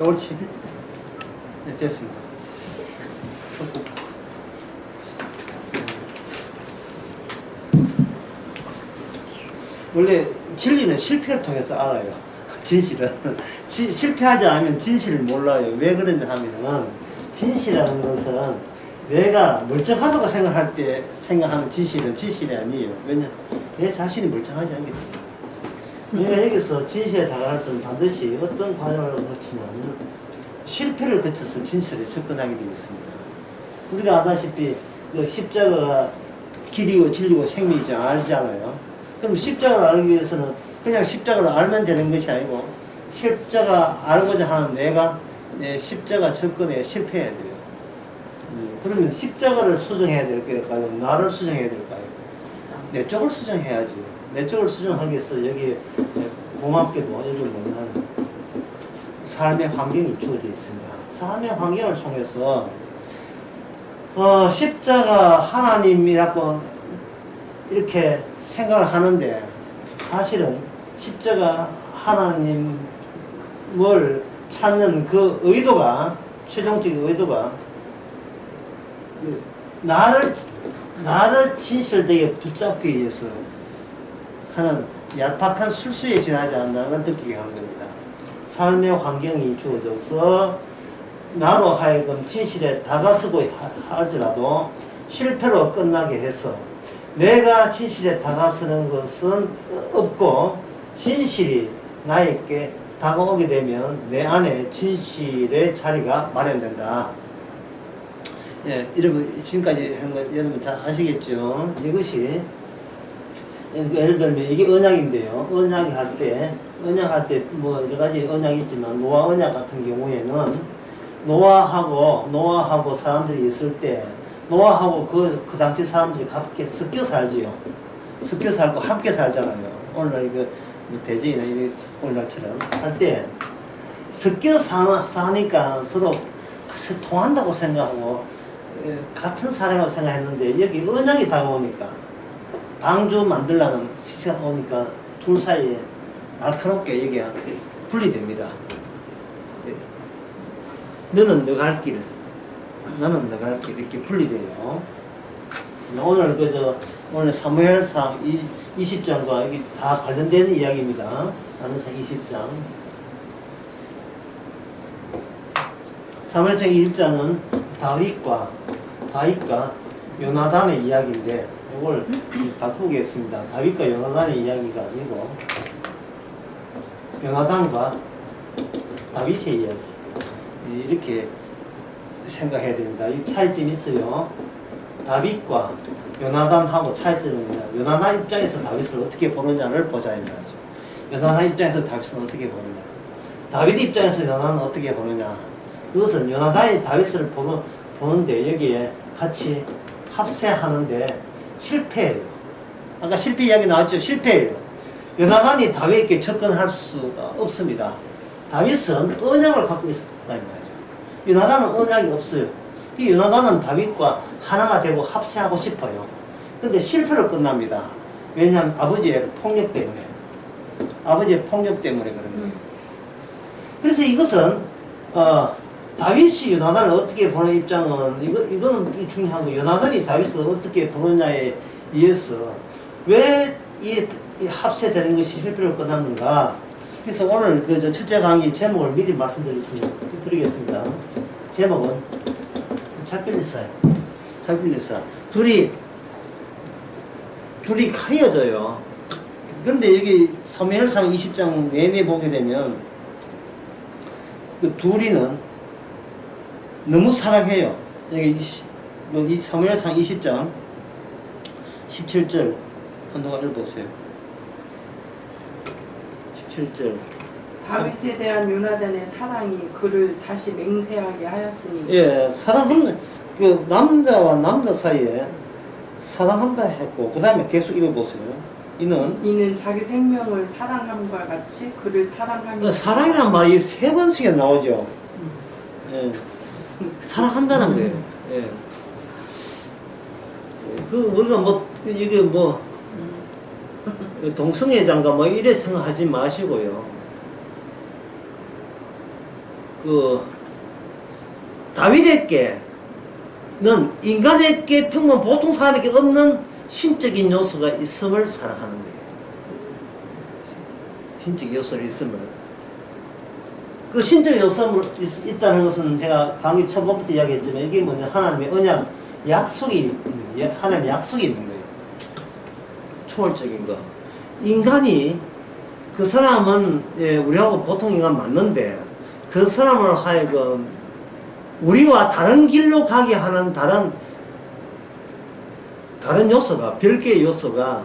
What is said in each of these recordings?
옳지. 네, 됐습니다. 원래 진리는 실패를 통해서 알아요. 진실은. 실패하지 않으면 진실을 몰라요. 왜 그러냐 하면은, 진실이라는 것은 내가 멀쩡하다고 생각할 때 생각하는 진실은 진실이 아니에요. 왜냐? 내 자신이 멀쩡하지 않기 때문에. 내가 여기서 진실에 다가갈 때는 반드시 어떤 과정을 거치냐면 실패를 거쳐서 진실에 접근하게 되어 있습니다. 우리가 아다시피 십자가가 길이고 진리고 생명이지 알잖아요. 그럼 십자가를 알기 위해서는 그냥 십자가를 알면 되는 것이 아니고 십자가 알고자 하는 내가 십자가 접근에 실패해야 돼요. 그러면 십자가를 수정해야 될까요? 나를 수정해야 될까요? 내 쪽을 수정해야죠. 내 쪽을 수정하기 위해서 여기 고맙게도 여기 보면 삶의 환경이 주어져 있습니다. 삶의 환경을 통해서 십자가 하나님이라고 이렇게 생각을 하는데 사실은 십자가 하나님을 찾는 그 의도가 최종적인 의도가 나를 진실되게 붙잡기 위해서 하는 얄팍한 술수에 지나지 않는다는 걸 느끼게 하는 겁니다. 삶의 환경이 주어져서 나로 하여금 진실에 다가서고 할지라도 실패로 끝나게 해서 내가 진실에 다가서는 것은 없고 진실이 나에게 다가오게 되면 내 안에 진실의 자리가 마련된다. 예, 여러분 지금까지 한 거 여러분 잘 아시겠죠? 이것이 예를 들면 이게 언약인데요. 언약할 때 뭐 여러 가지 언약이 있지만 노아 언약 같은 경우에는 노아하고 사람들이 있을 때 노아하고 그 당시 사람들이 함께 섞여 살지요. 섞여 살고 함께 살잖아요. 오늘날 대지나 오늘날처럼 할 때 섞여 사니까 서로 통한다고 생각하고 같은 사람이라고 생각했는데 여기 언약이 다가오니까 방주 만들라는 시간 오니까 둘 사이에 날카롭게 여기가 분리됩니다. 너는 너 갈 길, 나는 너 갈 길 이렇게 분리돼요. 오늘 오늘 사무엘상 20장과 이게 다 관련된 이야기입니다. 사무엘상 20장. 사무엘상 1장은 다윗과 요나단의 이야기인데 이걸 바꾸겠습니다. 다윗과 요나단의 이야기가 아니고 요나단과 다윗의 이야기 이렇게 생각해야 됩니다. 이 차이점이 있어요. 다윗과 요나단하고 차이점입니다. 요나단 입장에서 다윗을 어떻게 보느냐를 보자 이 말이죠. 요나단 입장에서 다윗은 어떻게 보느냐, 다윗 입장에서 요나단은 어떻게 보느냐. 그것은 요나단이 다윗을 보는데 여기에 같이 합세하는데 실패해요. 아까 실패 이야기 나왔죠. 실패해요. 요나단이 다윗에게 접근할 수가 없습니다. 다윗은 언약을 갖고 있었다 이 말이죠. 요나단은 언약이 없어요. 이 요나단은 다윗과 하나가 되고 합세하고 싶어요. 근데 실패로 끝납니다. 왜냐하면 아버지의 폭력 때문에 그런 거예요. 그래서 이것은 다윗이 요나단을 어떻게 보는 입장은 이거는 중요하고 요나단이 다윗을 어떻게 보느냐에 의해서 왜 이 합세되는 것이 실패로 끝났는가. 그래서 오늘 첫째 강의 제목을 미리 말씀드리겠습니다. 제목은 작빌리사. 둘이 헤어져요. 근데 여기 사무엘상 20장 내내 보게 되면 그 둘이는 너무 사랑해요. 여기 이 사무엘상 20장 17절 한동안 읽어보세요. 17절. 다윗에 대한 요나단의 사랑이 그를 다시 맹세하게 하였으니. 예, 사랑한다. 그 남자와 남자 사이에 사랑한다 했고 그 다음에 계속 읽어보세요. 이는 자기 생명을 사랑함과 같이 그를 사랑하며. 사랑이란 말이 3번씩이나 나오죠. 예, 사랑한다는 거예요. 예. 우리가 이게 동성애자인가 이래 생각하지 마시고요. 그 다윗에게는 인간에게 평범 보통 사람에게 없는 신적인 요소가 있음을 사랑하는 거예요. 신적 요소가 있음을. 그 신적 요소가 있다는 것은 제가 강의 초반부터 이야기했지만 이게 뭐냐, 하나님의 언약, 약속이 있는 거예요. 하나님의 약속이 있는 거예요. 초월적인 거. 인간이 그 사람은 우리하고 보통 인간 맞는데 그 사람을 하여금 우리와 다른 길로 가게 하는 다른 요소가, 별개의 요소가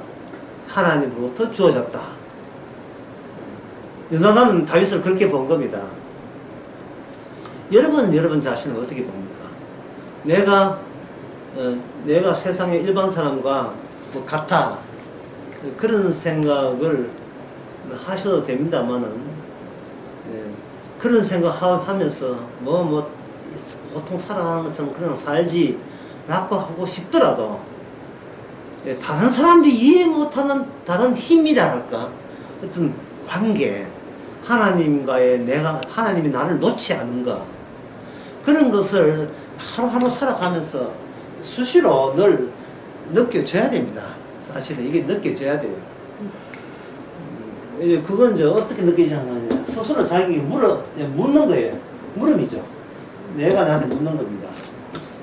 하나님으로부터 주어졌다. 요나단은 다윗을 그렇게 본 겁니다. 여러분은 여러분 자신을 어떻게 봅니까? 내가 세상의 일반 사람과 뭐 같아. 그런 생각을 하셔도 됩니다만은, 그런 생각 하면서 보통 살아가는 것처럼 그냥 살지라고 하고 싶더라도, 다른 사람들이 이해 못하는 다른 힘이라 할까? 어떤 관계, 하나님이 나를 놓지 않은가? 그런 것을 하루하루 살아가면서 수시로 늘 느껴져야 됩니다. 사실은 이게 느껴져야 돼요. 그건 이제 어떻게 느껴지냐, 스스로 자기에게 묻는 거예요. 물음이죠. 내가 나한테 묻는 겁니다.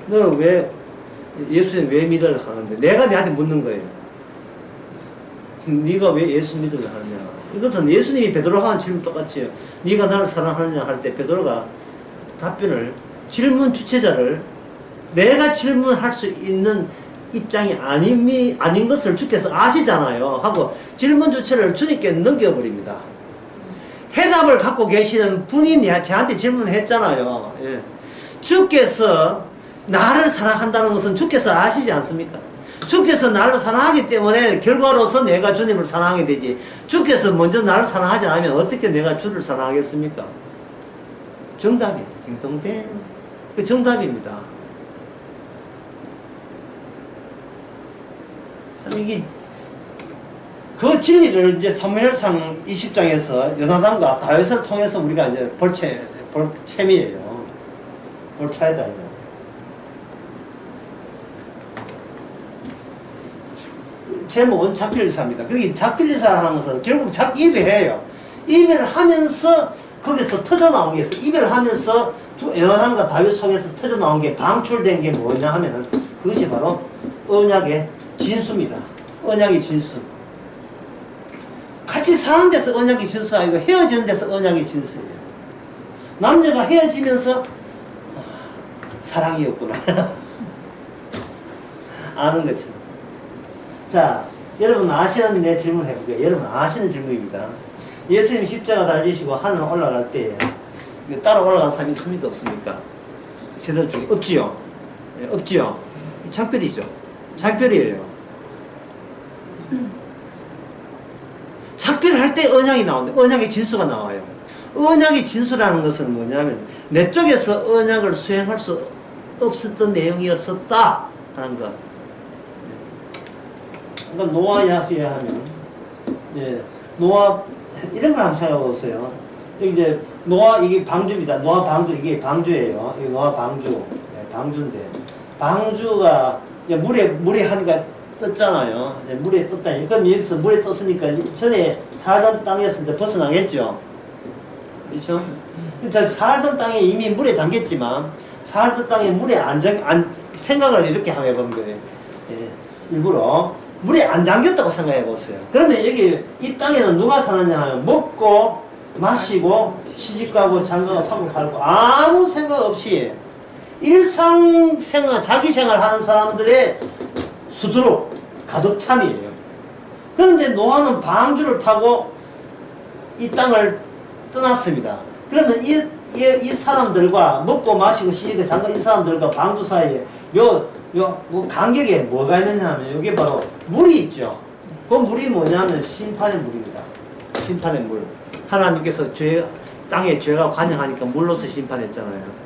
너는 예수님 왜 믿으려 하는데? 내가 내한테 묻는 거예요. 네가 왜 예수 믿으려 하느냐? 이것은 예수님이 베드로가 하는 질문 똑같이요. 네가 나를 사랑하느냐 할 때 베드로가 답변을, 질문 주체자를 내가 질문할 수 있는 입장이 아닌 것을 주께서 아시잖아요 하고 질문 주체를 주님께 넘겨버립니다. 해답을 갖고 계시는 분이 저한테 질문했잖아요. 예. 주께서 나를 사랑한다는 것은 주께서 아시지 않습니까? 주께서 나를 사랑하기 때문에 결과로서 내가 주님을 사랑하게 되지, 주께서 먼저 나를 사랑하지 않으면 어떻게 내가 주를 사랑하겠습니까? 정답이 딩동댕, 그 정답입니다. 참 이게 그 진리를 이제 사무엘상 20장에서 요나단과 다윗을 통해서 우리가 이제 볼 채미예요. 볼 차이자예요. 제목은 작별리사입니다. 그게 작별리사라는 것은 결국 이별해요. 이별을 하면서 거기서 터져나온 게 있어요. 이별을 하면서 요나단과 다윗 속에서 터져나온 게, 방출된 게 뭐냐 하면은 그것이 바로 언약의 진수입니다. 언약의 진수. 같이 사는 데서 언약의 진수가 아니고 헤어지는 데서 언약의 진수예요. 남녀가 헤어지면서 사랑이었구나. 아는 것처럼. 자, 여러분 아시는 내 질문 해볼게요. 여러분 아시는 질문입니다. 예수님 십자가 달리시고 하늘 올라갈 때 따라 올라간 사람이 있습니까? 없습니까? 세상 중에 없지요. 네, 없지요. 작별이죠. 작별이에요. 작별할 때 언약이 나오는데 언약의 진수가 나와요. 언약의 진수라는 것은 뭐냐면 내 쪽에서 언약을 수행할 수 없었던 내용이었었다 하는 것. 그러니까 노아 이야기하면, 노아 이런 걸 한번 생각해 보세요. 여기 이제 노아, 이게 방주입니다. 노아 방주, 이게 방주예요. 이게 노아 방주, 방주인데 방주가 물에 하니까 떴잖아요. 물에 떴다니. 그럼 여기서 물에 떴으니까 전에 살던 땅에서 이제 벗어나겠죠. 그렇죠? 살던 땅에 이미 물에 잠겼지만 살던 땅에 물에 생각을 이렇게 한번 해본 거예요. 일부러 물에 안 잠겼다고 생각해 보세요. 그러면 여기 이 땅에는 누가 사느냐 하면 먹고 마시고 시집가고 장가가 사고 팔고 아무 생각 없이 일상생활, 자기생활 하는 사람들의 수두룩 가득 참이에요. 그런데 노아는 방주를 타고 이 땅을 떠났습니다. 그러면 이 사람들과 먹고 마시고 시집가 장가 이 사람들과 방주 사이에 요 간격에 뭐가 있느냐 하면 이게 바로 물이 있죠. 그 물이 뭐냐면 심판의 물입니다. 심판의 물. 하나님께서 땅에 죄가 관영하니까 물로서 심판했잖아요.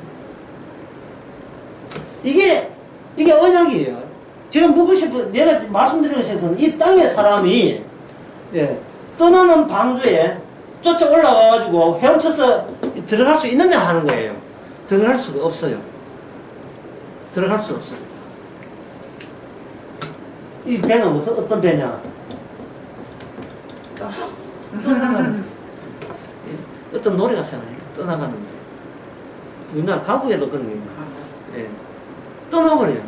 이게 언약이에요. 제가 묻고 싶은, 내가 말씀드리고 싶은, 이 땅의 사람이 떠나는 방주에 쫓아 올라와가지고 헤엄쳐서 들어갈 수 있느냐 하는 거예요. 들어갈 수가 없어요. 들어갈 수 없어요. 이 배는 무슨 어떤 배냐? 떠나가는 어떤 노래가 생각나요. 떠나가는 배. 우리나라 가구에도 그런 게 있는 예. 떠나버려요.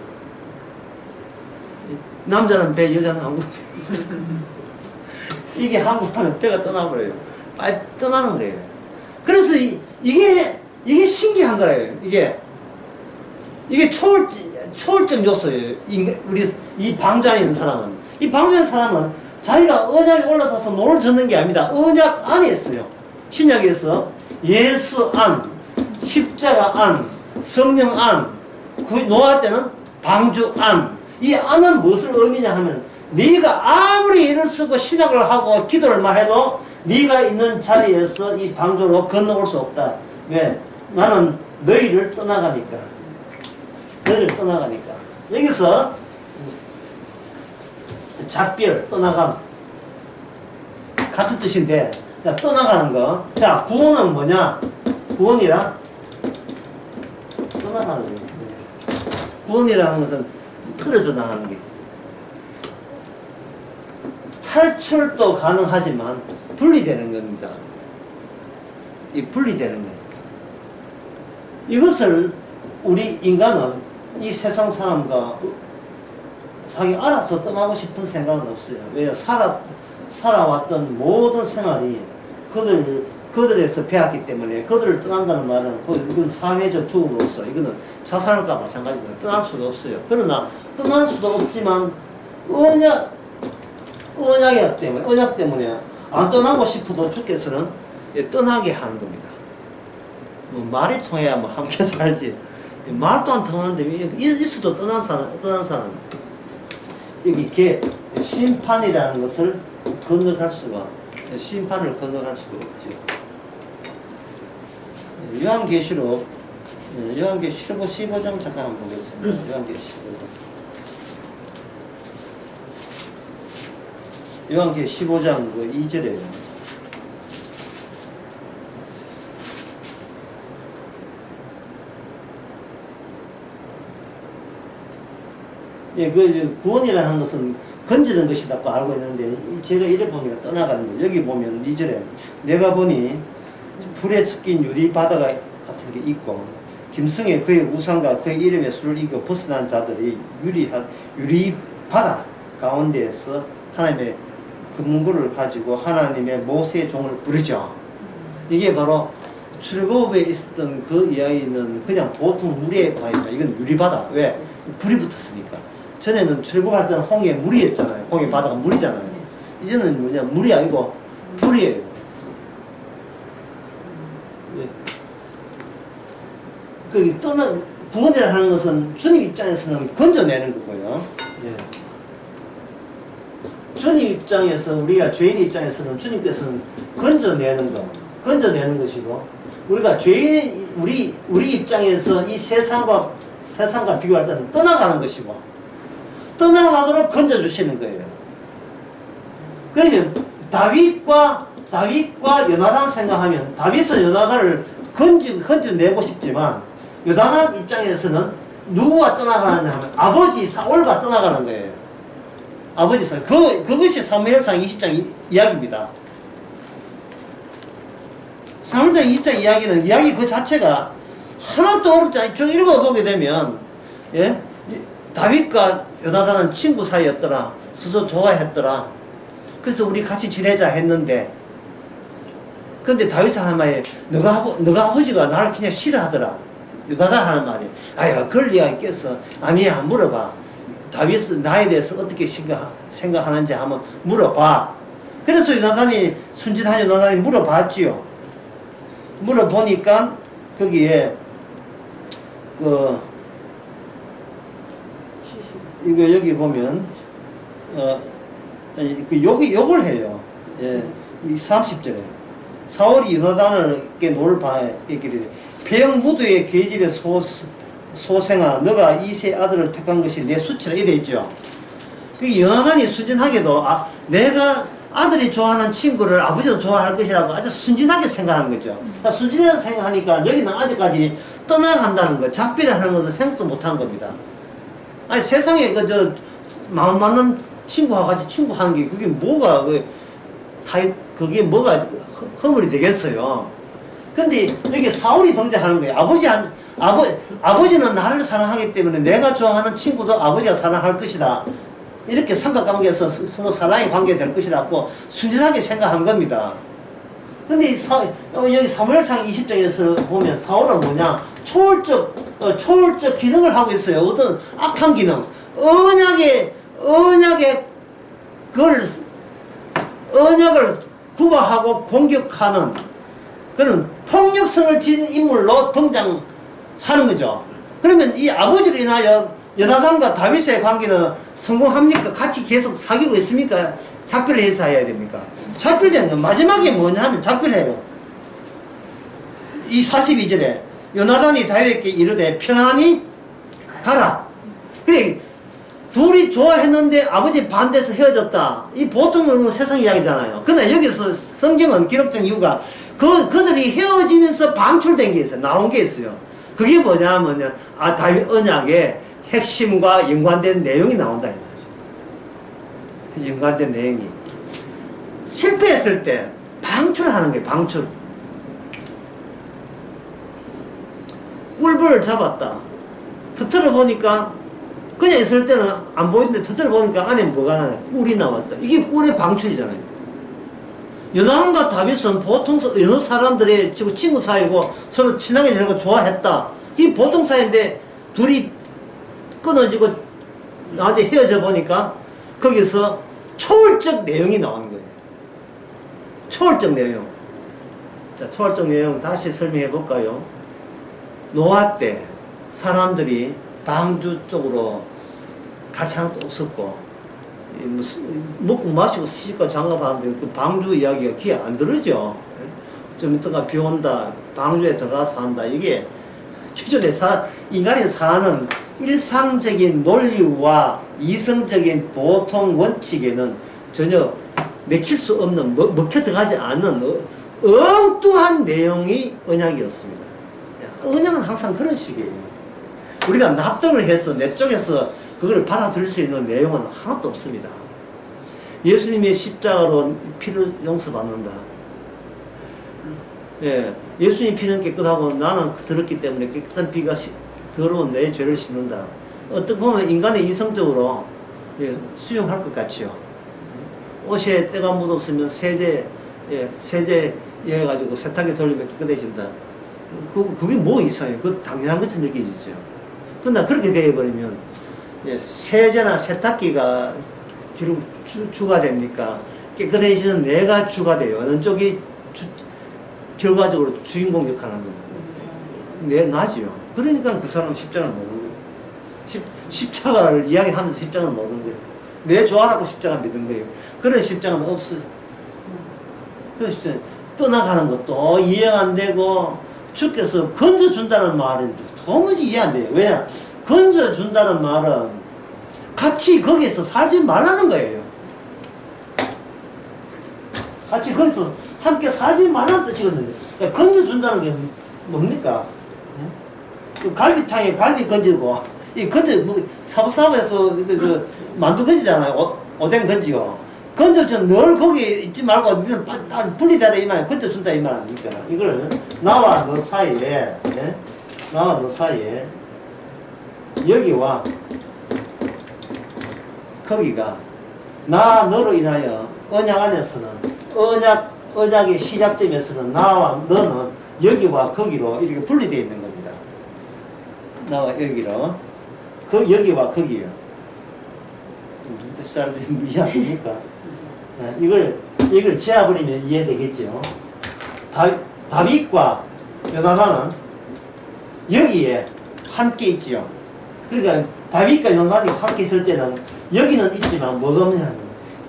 남자는 배, 여자는 한국. 이게 한국 하면 배가 떠나버려요. 빨리 떠나는 거예요. 그래서 이게 신기한 거예요. 이게 초월적 요소예요. 우리 이 방주 안에 있는 사람은. 이 방주 안에 있는 사람은 자기가 언약에 올라서서 노를 젓는 게 아닙니다. 언약 안에 있어요. 신약에서 예수 안, 십자가 안, 성령 안, 그 노아 때는 방주 안. 이 안은 무엇을 의미냐 하면 네가 아무리 일을 쓰고 신약을 하고 기도를 말해도 네가 있는 자리에서 이 방주로 건너올 수 없다. 왜? 나는 너희를 떠나가니까. 너희를 떠나가니까. 여기서 작별, 떠나감 같은 뜻인데 자, 떠나가는 거. 자, 구원은 뭐냐? 구원이라 떠나가는 거예요. 구원이라는 것은 떨어져 나가는 게. 탈출도 가능하지만 분리되는 겁니다. 이 분리되는 거예요. 이것을 우리 인간은 이 세상 사람과 자기 알아서 떠나고 싶은 생각은 없어요. 왜요? 살아왔던 모든 생활이 그들에서 배웠기 때문에 그들을 떠난다는 말은 이건 사회적 죽음으로서 이거는 자살과 마찬가지입니다. 떠날 수가 없어요. 그러나 떠날 수도 없지만 언약 때문에 안 떠나고 싶어도 주께서는 떠나게 하는 겁니다. 뭐 말이 통해야 뭐 함께 살지. 말도 안 통하는데 있어도 떠난 사람. 여기 심판이라는 것을 심판을 건너갈 수가 없죠. 요한계시록 15장 잠깐 한번 보겠습니다. 요한계시록 15장 2절에 구원이라는 것은 건지는 것이라고 알고 있는데 제가 이래 보니까 떠나가는 거예요. 여기 보면 2절에 내가 보니 불에 섞인 유리 바다 같은 게 있고 김성에 그의 우상과 그의 이름의 수를 이겨 벗어난 자들이 유리 바다 가운데에서 하나님의 금고를 가지고 하나님의 모세의 종을 부르죠. 이게 바로 출애굽에 있었던 그 이야기는 그냥 보통 물에 바입니다. 이건 유리바다. 왜? 불이 붙었으니까. 전에는 출애굽할 때는 홍해 물이었잖아요. 홍해 바다가 물이잖아요. 이제는 뭐냐? 물이 아니고 불이에요. 구원이라 하는 것은 주님 입장에서는 건져내는 거고요. 예. 주님 입장에서 우리가 죄인 입장에서는 주님께서는 건져내는 것이고 우리가 죄인 우리 입장에서 이 세상과 비교할 때는 떠나가는 것이고 떠나가도록 건져주시는 거예요. 그러면 다윗과 요나단 생각하면 다윗은 요나단을 건져내고 싶지만 요나단 입장에서는 누구와 떠나가느냐 하면 아버지 사울과 떠나가는 거예요. 아버지 사울. 그것이 사무엘상 20장 이야기입니다. 사무엘상 20장 이야기는 이야기 그 자체가 하나도 어렵지 않아요. 쭉 읽어보게 되면 예? 다윗과 요나단은 친구 사이였더라. 서로 좋아했더라. 그래서 우리 같이 지내자 했는데 근데 다윗이 하는 말이 너가 아버지가 나를 그냥 싫어하더라. 요나단 하는 말이 아야 그럴 이야기 깼어. 아니야 물어봐. 다윗은 나에 대해서 어떻게 생각하는지 한번 물어봐. 그래서 순진한 요나단이 물어봤지요. 물어보니까 거기에 이거 여기 보면 욕을 해요. 예, 이 30절에 사울이 요나단에게 노를 이르되 배영 무드의 계집의 소생아 너가 이세 아들을 택한 것이 내 수치라 이래 있죠. 그 요나단이 순진하게도 내가 아들이 좋아하는 친구를 아버지도 좋아할 것이라고 아주 순진하게 생각하는 거죠. 그러니까 순진하게 생각하니까 여기는 아직까지 떠나간다는 거, 작별하는 것을 생각도 못한 겁니다. 아니 세상에 그 마음 맞는 친구와 같이 친구하는 게 그게 뭐가 그게 뭐가 허물이 되겠어요. 근데 여기 사울이 등장하는 거예요. 아버지는 나를 사랑하기 때문에 내가 좋아하는 친구도 아버지가 사랑할 것이다. 이렇게 삼각관계에서 서로 사랑의 관계가 될 것이라고 순진하게 생각한 겁니다. 근데 여기 사무엘상 20장에서 보면 사울은 뭐냐? 초월적 기능을 하고 있어요. 어떤 악한 기능. 언약을 구박하고 공격하는 그런 폭력성을 지닌 인물로 등장하는 거죠. 그러면 이 아버지로 인하여 요나단과 다윗의 관계는 성공합니까? 같이 계속 사귀고 있습니까? 작별해서 해야 됩니까? 작별되는 건 마지막에 뭐냐 하면 작별해요. 이 42절에 요나단이 다윗에게 이르되 평안히 가라. 그래 둘이 좋아했는데 아버지 반대해서 헤어졌다. 이 보통은 세상 이야기잖아요. 근데 여기서 성경은 기록된 이유가 그들이 헤어지면서 방출된 게 있어요. 나온 게 있어요. 그게 뭐냐면 다윗 언약의 핵심과 연관된 내용이 나온다 이 말이죠. 연관된 내용이 실패했을 때 방출하는 게 방출. 꿀벌을 잡았다. 터트려 보니까 그냥 있을 때는 안 보이는데 터트려 보니까 안에 뭐가 나냐? 꿀이 나왔다. 이게 꿀의 방출이잖아요. 요나단과 다윗은 보통 여러 사람들의 친구 사이고 서로 친하게 지내고 좋아했다. 이게 보통 사이인데 둘이 끊어지고 나중에 헤어져 보니까 거기서 초월적 내용이 나오는 거예요. 초월적 내용. 자, 초월적 내용 다시 설명해 볼까요? 노아 때 사람들이 방주 쪽으로 갈 사람도 없었고 먹고 마시고 시집가 장가가는데 그 방주 이야기가 귀에 안 들어죠. 좀 이따가 비 온다, 방주에 들어가서 산다. 이게 기존에 인간이 사는 일상적인 논리와 이성적인 보통 원칙에는 전혀 맥힐 수 없는, 먹혀 들어가지 않는 엉뚱한 내용이 언약이었습니다. 언약은 항상 그런 식이에요. 우리가 납득을 해서 내 쪽에서 그걸 받아들일 수 있는 내용은 하나도 없습니다. 예수님의 십자가로 피를 용서받는다. 예, 예수님 피는 깨끗하고 나는 더럽기 때문에 깨끗한 피가 더러운 내 죄를 씻는다. 어떻게 보면 인간의 이성적으로 수용할 것 같지요. 옷에 때가 묻었으면 세제 해가지고 세탁기 돌리면 깨끗해진다. 그게 뭐 이상해요. 그거 당연한 것처럼 느껴지죠. 그러나 그렇게 되어버리면 세제나 세탁기가 결국 주가 됩니까? 깨끗해지는 내가 주가 돼요. 어느 쪽이 결과적으로 주인공 역할을 하는 겁니다. 나지요. 그러니까 그 사람은 십자가를 모르는 거예요. 십자가를 이야기하면서 십자가를 모르는 거예요. 내 좋아라고 십자가 믿은 거예요. 그런 십자가는 없어요. 그래서 떠나가는 것도 이해 안 되고 주께서 건져준다는 말은 도무지 이해 안 돼요. 왜냐? 건져준다는 말은 같이 거기서 살지 말라는 거예요. 같이 거기서 함께 살지 말라는 뜻이거든요. 그러니까 건져준다는 게 뭡니까? 갈비탕에 갈비 건지고, 사부사부에서 만두 건지잖아요. 오뎅 건지고. 건져준 늘 거기 있지 말고, 너는 분리되라 이 말, 건져준다 이 말 아닙니까? 이걸 나와 너 사이에, 나와 너 사이에, 여기와 거기가, 너로 인하여 언약 안에서는, 언약의 시작점에서는 나와 너는 여기와 거기로 이렇게 분리되어 있는 겁니다. 나와 여기로. 여기와 거기요. 무슨 뜻이 잘 이해 안 됩니까? 이걸 지어버리면 이해되겠죠. 다윗과 요나단은 여기에 함께 있지요. 그러니까 다윗과 요나단이 함께 있을 때는 여기는 있지만 뭐가 없냐.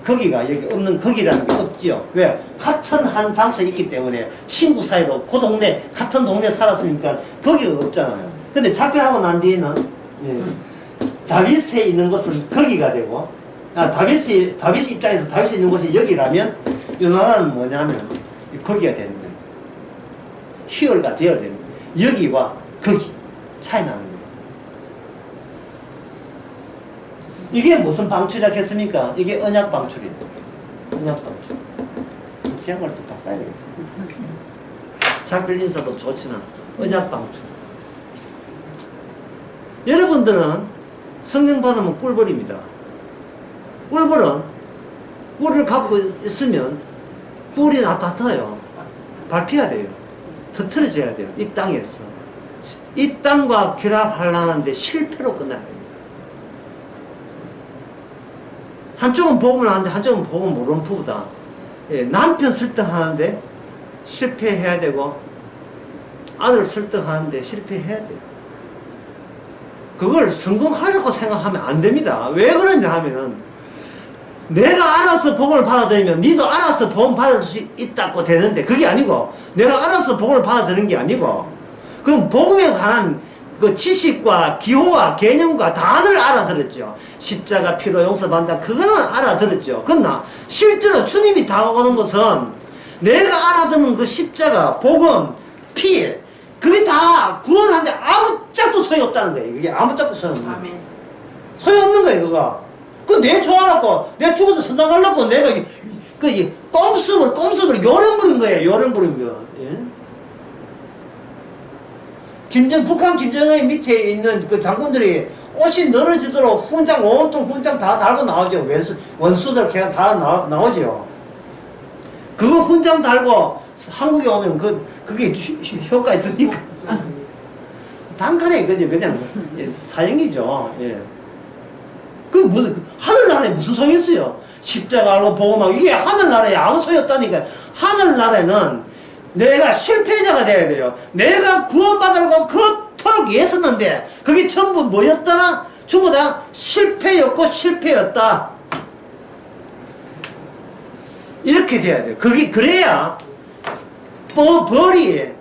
거기가 여기 없는 거기라는 게 없지요. 왜? 같은 한 장소에 있기 때문에 친구 사이로 그 동네 같은 동네 살았으니까 거기가 없잖아요. 근데 작별하고 난 뒤에는 다윗에 있는 것은 거기가 되고 다윗 입장에서 다윗이 있는 곳이 여기라면 요나단은 뭐냐면 거기가 되는 거예요. 희열가 되어야 되는 거예요. 여기와 거기 차이 나는 거예요. 이게 무슨 방출이라고 했습니까? 이게 언약 방출입니다. 언약 방출. 제목을 또 바꿔야 되겠어요. 작별 인사도 좋지만 언약 방출. 여러분들은 성령 받으면 꿀벌입니다. 꿀벌은 꿀을 갖고 있으면 꿀이 다 터요. 밟혀야 돼요. 터트려져야 돼요. 이 땅에서. 이 땅과 결합하려는데 실패로 끝나야 됩니다. 한쪽은 복음을 하는데 한쪽은 복음 모르는 부부다. 예, 남편 설득하는데 실패해야 되고 아들 설득하는데 실패해야 돼요. 그걸 성공하려고 생각하면 안 됩니다. 왜 그러냐 하면은 내가 알아서 복음을 받아들이면 니도 알아서 복음 받을 수 있다고 되는데 그게 아니고 내가 알아서 복음을 받아들이는 게 아니고 그럼 복음에 관한 그 지식과 기호와 개념과 단어를 알아들었죠. 십자가 피로 용서받는다. 그거는 알아들었죠. 그러나 실제로 주님이 다가오는 것은 내가 알아듣는 그 십자가, 복음, 피 그게 다 구원하는데 아무 짝도 소용없다는 거예요. 그게 아무 짝도 소용없는 거예요. 소용없는 거예요. 그거. 그 내 좋아하고 내 죽어서 선당 가려고 내가 그 꼼수를 요령부린 거예요. 요령부린 거. 예? 북한 김정의 밑에 있는 그 장군들이 옷이 늘어지도록 훈장, 온통 훈장 다 달고 나오죠. 원수들 그냥 다 나오죠. 그거 훈장 달고 한국에 오면 그게 효과 있습니까? 단칼에 그냥 사형이죠. 예. 하늘나라에 무슨 소용이 있어요? 십자가로 복음하고 이게 하늘나라에 아무 소용이 없다니까. 하늘나라에는 내가 실패자가 돼야 돼요. 내가 구원받으려고 그토록 애썼는데 그게 전부 뭐였더라? 전부 다 실패였고 실패였다. 이렇게 돼야 돼요. 그래야 벌이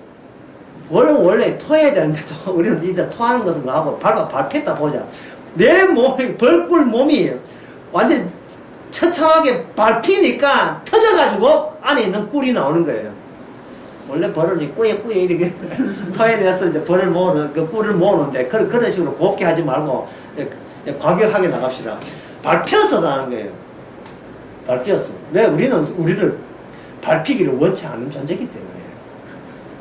원래 토해야 되는데도 우리는 일단 토하는 것은 하고 밟혔다 보자. 내 몸이 벌꿀 몸이 완전 처참하게 밟히니까 터져가지고 안에 있는 꿀이 나오는 거예요. 원래 벌을 꾸역꾸역 이렇게 토해내서 이제 벌을 모으는, 그 꿀을 모으는데, 그런 식으로 곱게 하지 말고, 과격하게 나갑시다. 밟혀서 나는 거예요. 밟혔어. 왜? 우리를 밟히기를 원치 않는 존재이기 때문에.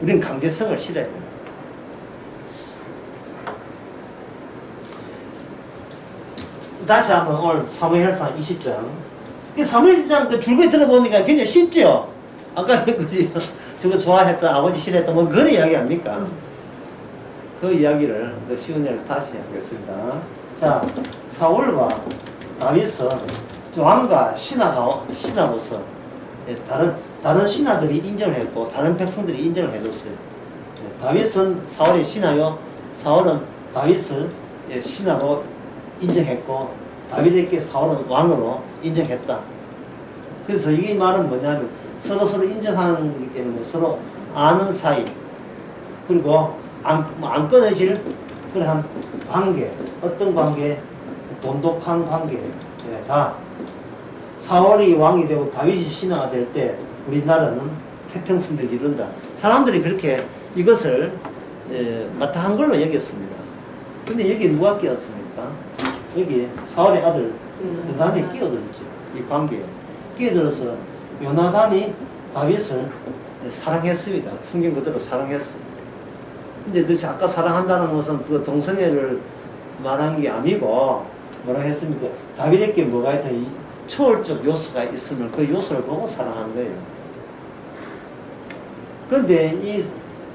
우리는 강제성을 싫어해요. 다시 한번 오늘 사무엘상 20장. 사무엘 20장 그 줄거리 들어보니까 굉장히 쉽죠? 아까 그지? 저거 좋아했다, 아버지 싫어했다, 뭐 그런 이야기 아닙니까? 그 이야기를, 그 쉬운 예를 다시 해보겠습니다. 자, 사울과 다윗은 왕과 신하로서 다른 신하들이 인정을 했고, 다른 백성들이 인정을 해줬어요. 다윗은 사울의 신하요, 사울은 다윗을 신하로 인정했고, 다윗에게 사울은 왕으로 인정했다. 그래서 이 말은 뭐냐면, 서로 인정하는 거기 때문에 서로 아는 사이, 그리고 안 끊어질 그러한 관계, 어떤 관계? 돈독한 관계. 다 사울이 왕이 되고 다윗이 신하가 될 때 우리나라는 태평성을 이룬다. 사람들이 그렇게 이것을 마땅한 걸로 여겼습니다. 근데 여기 누가 끼었습니까? 여기 사울의 아들 요나단이 끼어들었죠. 이 관계에 끼어들어서 요나단이 다윗을 사랑했습니다. 성경 그대로 사랑했습니다. 근데 그 아까 사랑한다는 것은 그 동성애를 말한 게 아니고 뭐라고 했습니까? 다윗에게 뭐가 있든 초월적 요소가 있으면 그 요소를 보고 사랑한 거예요. 그런데 이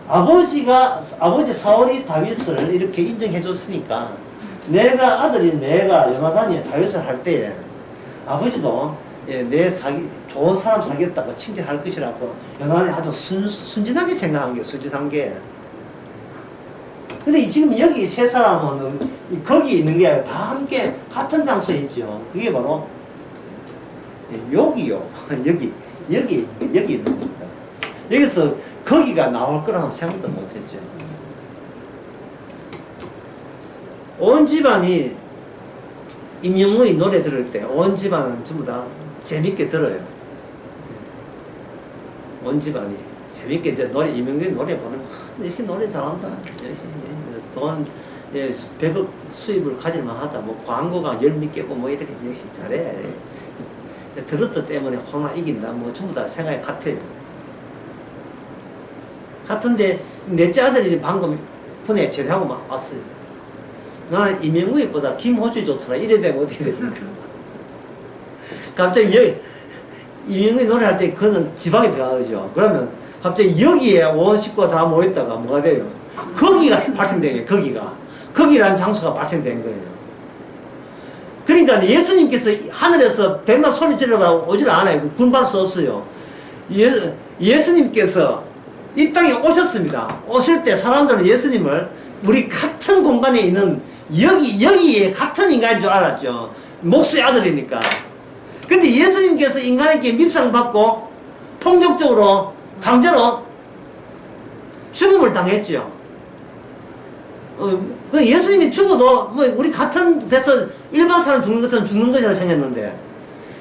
아버지 사울이 다윗을 이렇게 인정해 줬으니까 내가 요나단이 다윗을 할 때에 아버지도 좋은 사람 사귀었다고 칭찬할 것이라고 요나단이 아주 순진하게 생각한 게 순진한 게. 근데 지금 여기 세 사람은 거기 있는 게 아니라 다 함께 같은 장소에 있죠. 그게 바로 여기요. 여기 있는 겁니다. 여기서 거기가 나올 거라고 생각도 못했죠. 온 집안이 임영웅의 노래 들을 때 온 집안은 전부 다 재밌게 들어요. 온 집안이 재밌게 이제 노래, 임영웅의 노래 보면 역시 노래 잘한다. 역시 돈 100억 수입을 가질만 하다. 뭐 광고가 10몇 개고 뭐 이렇게 역시 잘해. 들었다 때문에 호나 이긴다. 뭐 전부 다 생각이 같아요. 같은데 넷째 아들이 방금 분해 제대하고 막 왔어요. 나는 임영웅이보다 김호중이 좋더라. 이래 되면 어떻게 됩니까? 갑자기 임영웅이 노래할 때 그는 지방에 들어가죠. 그러면 갑자기 여기에 온 식구가 다 모였다가 뭐가 돼요? 거기가 발생된 거예요. 거기라는 장소가 발생된 거예요. 그러니까 예수님께서 하늘에서 백날 소리 지르라고 오질 않아요. 군발 수 없어요. 예수님께서 이 땅에 오셨습니다. 오실 때 사람들은 예수님을 우리 같은 공간에 있는 여기에 같은 인간인 줄 알았죠. 목수의 아들이니까. 근데 예수님께서 인간에게 밉상받고 폭력적으로 강제로 죽음을 당했죠. 그 예수님이 죽어도 뭐 우리 같은 데서 일반 사람 죽는 것처럼 죽는 것이라 생겼는데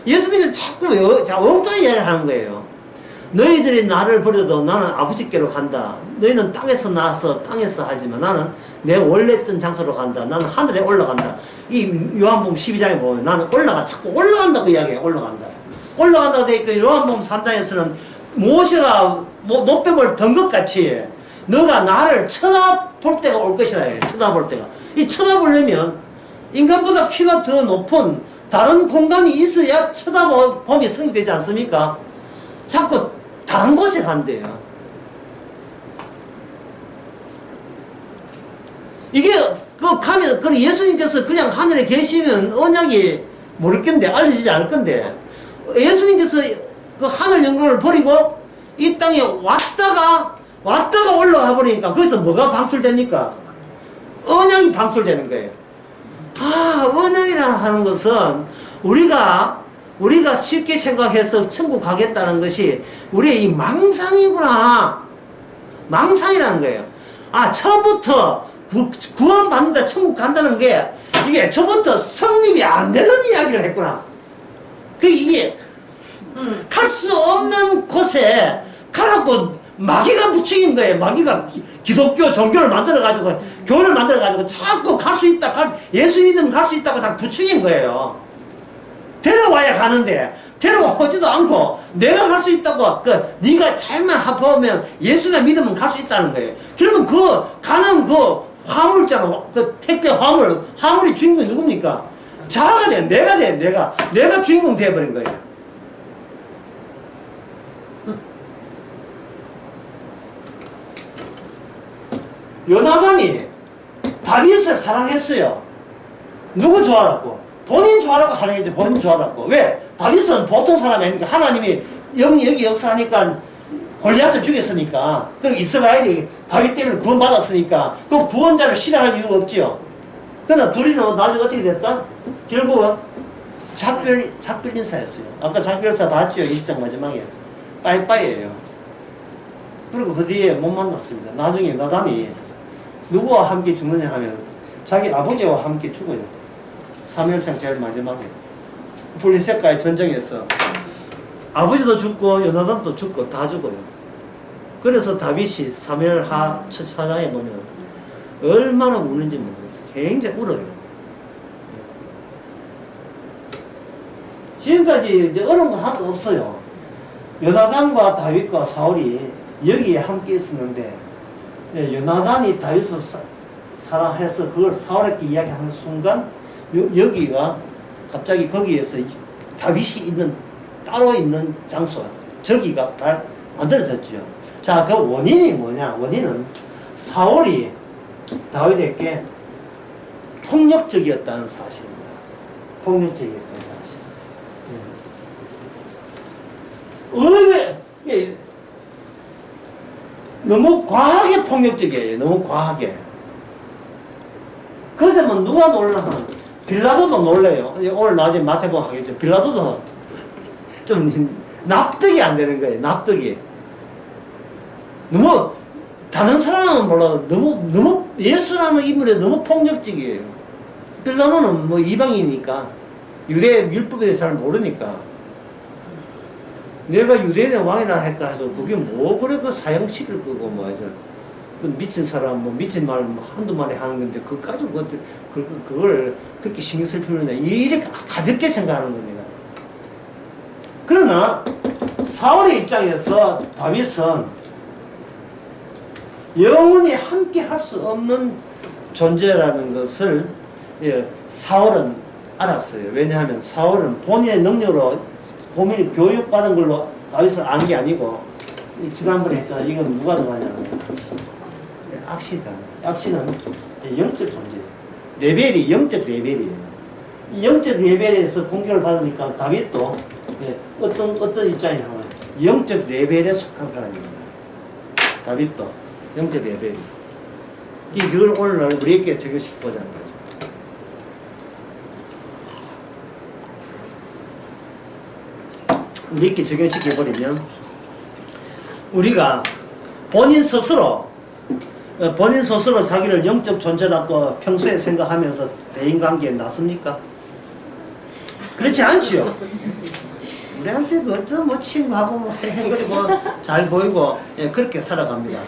예수님은 자꾸 엉뚱한 이야기를 하는 거예요. 너희들이 나를 버려도 나는 아버지께로 간다. 너희는 땅에서 나서 땅에서 하지만 나는 내 원래 있던 장소로 간다. 나는 하늘에 올라간다. 이 요한복음 12장에 보면 나는 자꾸 올라간다고 이야기해요. 올라간다고 돼 있고 요한복음 3장에서는 모세가 노뱀을 던 것 같이 너가 나를 쳐다볼 때가 올 것이다. 쳐다볼 때가. 이 쳐다보려면 인간보다 키가 더 높은 다른 공간이 있어야 쳐다봄이 성립되지 않습니까? 자꾸 다른 곳에 간대요. 이게 가면 예수님께서 그냥 하늘에 계시면 언약이 모를 건데 알려지지 않을 건데 예수님께서 그 하늘 영광을 버리고 이 땅에 왔다가 올라가 버리니까 거기서 뭐가 방출됩니까? 언약이 방출되는 거예요. 언약이라 하는 것은 우리가 쉽게 생각해서 천국 가겠다는 것이 우리의 이 망상이구나. 망상이라는 거예요. 처음부터 구원받는다, 천국 간다는 게 이게 처음부터 성립이 안 되는 이야기를 했구나. 이게 갈 수 없는 곳에 가라고 마귀가 부추긴 거예요. 마귀가 기독교 종교를 만들어가지고 교회를 만들어가지고 자꾸 갈 수 있다, 예수 믿으면 갈 수 있다고 자꾸 부추긴 거예요. 데려와야 가는데 데려오지도 않고 내가 갈 수 있다고 네가 잘만 합하면 예수나 믿으면 갈 수 있다는 거예요. 그러면 가는 화물 있잖아. 택배 화물이 주인공이 누굽니까? 자아가 돼. 내가 주인공 되어버린 거예요. 요나단이 다윗을 사랑했어요. 누구 좋아하라고? 본인 좋아하라고 사랑했죠. 본인 좋아하라고. 왜? 다윗은 보통 사람이 아니니까 하나님이 여기 역사하니까 골리앗을 죽였으니까 그리고 이스라엘이 다윗 때문에 구원받았으니까 그 구원자를 싫어할 이유가 없지요. 그러나 둘이는 나중에 어떻게 됐다? 결국은 작별 인사였어요. 아까 작별 인사 봤죠? 1장 마지막에 빠이빠이예요. 그리고 그 뒤에 못 만났습니다. 나중에 나단이 누구와 함께 죽느냐 하면 자기 아버지와 함께 죽어요. 사무엘상 제일 마지막에 블레셋과의 전쟁에서 아버지도 죽고 요나단도 죽고 다 죽어요. 그래서 다윗이 사무엘하 첫 사장에 보면 얼마나 우는지 모르겠어요. 굉장히 울어요. 지금까지 이제 어려운 거 하나도 없어요. 요나단과 다윗과 사울이 여기에 함께 있었는데 요나단이 다윗을 사랑해서 그걸 사울에게 이야기하는 순간 여기가 갑자기 거기에서 다윗이 따로 있는 장소 저기가 만들어졌죠. 자, 그 원인이 뭐냐? 원인은 사울이 다윗에게 폭력적이었다는 사실입니다. 폭력적이었다는 사실. 왜? 너무 과하게 폭력적이에요. 너무 과하게. 그 점은 누가 놀라나? 빌라도도 놀래요. 오늘 나중에 마태복음 하겠죠. 빌라도도 좀 납득이 안 되는 거예요. 납득이. 너무 다른 사람은 몰라도 너무 예수라는 인물이 너무 폭력적이에요. 빌라노는 뭐 이방이니까 유대 율법에 대해 잘 모르니까 내가 유대인의 왕이나 할까 해서 그게 뭐 그래 그 사형시킬 거고 뭐 하죠. 그 미친 사람 뭐 미친 말 뭐 한두 마디 하는 건데 그까지 그걸 그렇게 신경 쓸 필요는 없네. 이렇게 가볍게 생각하는 겁니다. 그러나 사울의 입장에서 다윗은 영원히 함께 할 수 없는 존재라는 것을 사울은 알았어요. 왜냐하면 사울은 본인의 능력으로 본인이 교육받은 걸로 다윗을 아는 게 아니고 지난번에 했잖아요. 이건 누가 더 하냐면 악시다. 악시는 영적 존재. 레벨이 영적 레벨이에요. 이 영적 레벨에서 공격을 받으니까 다윗도 어떤 입장이냐면 영적 레벨에 속한 사람입니다. 다윗도 영적 레벨이. 그걸 오늘날 우리에게 적용시켜보자는 거죠. 우리에게 적용시켜버리면 우리가 본인 스스로 자기를 영적 존재라고 평소에 생각하면서 대인관계에 나섭니까? 그렇지 않지요. 우리한테 어떤 뭐 친구하고 뭐 행거리고 잘 보이고 그렇게 살아갑니다.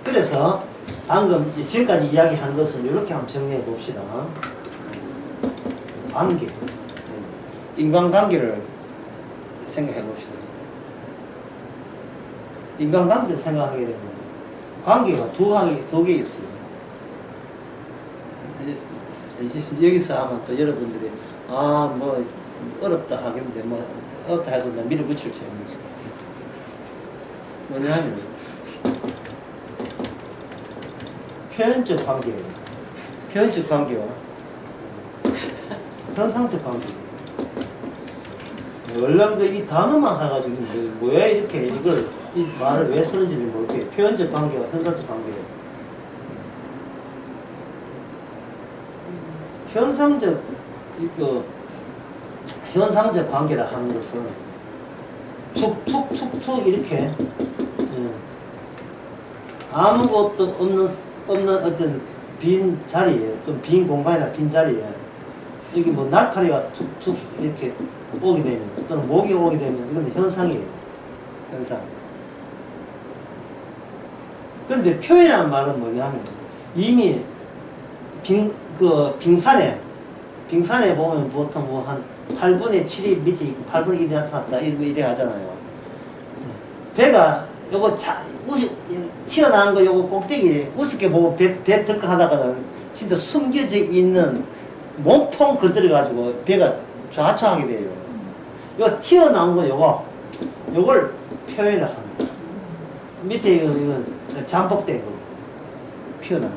그래서 방금 지금까지 이야기한 것을 이렇게 한번 정리해 봅시다. 관계, 인간관계를 생각해 봅시다. 인간관계를 생각하게 되면 관계가 두 개 있어요. 여기서 하면 또 여러분들이 뭐 어렵다 하겠는데 뭐 어렵다 해도 나 밀어붙일 재미니까 뭐냐면 표현적 관계예요. 표현적 관계와 현상적 관계. 원래 이 단어만 해가지고 뭐야 이렇게 이걸 이 말을 왜 쓰는지는 모르겠어요. 표현적 관계와 현상적 관계예요. 현상적 관계라 하는 것은 툭툭툭툭 이렇게 아무것도 없는 어떤 빈 자리에, 좀 빈 공간이나 빈 자리에 여기 뭐 날파리가 툭툭 이렇게 오게 되면 또는 모기 오게 되면 이건 현상이에요. 현상. 그런데 표현이라는 말은 뭐냐면 이미 빙산에 보면 보통 뭐 한 8분의 7이 밑에 있고 8분의 1이 나타났다 이래 하잖아요. 배가 요거 튀어나온 거 요거 꼭대기 우습게 보고 배 덮고 하다가는 진짜 숨겨져 있는 몸통 건드려 가지고 배가 좌초하게 돼요. 요 튀어나온 거 요걸 표현을 합니다. 밑에 이거는 잠복된 거 표현한 거.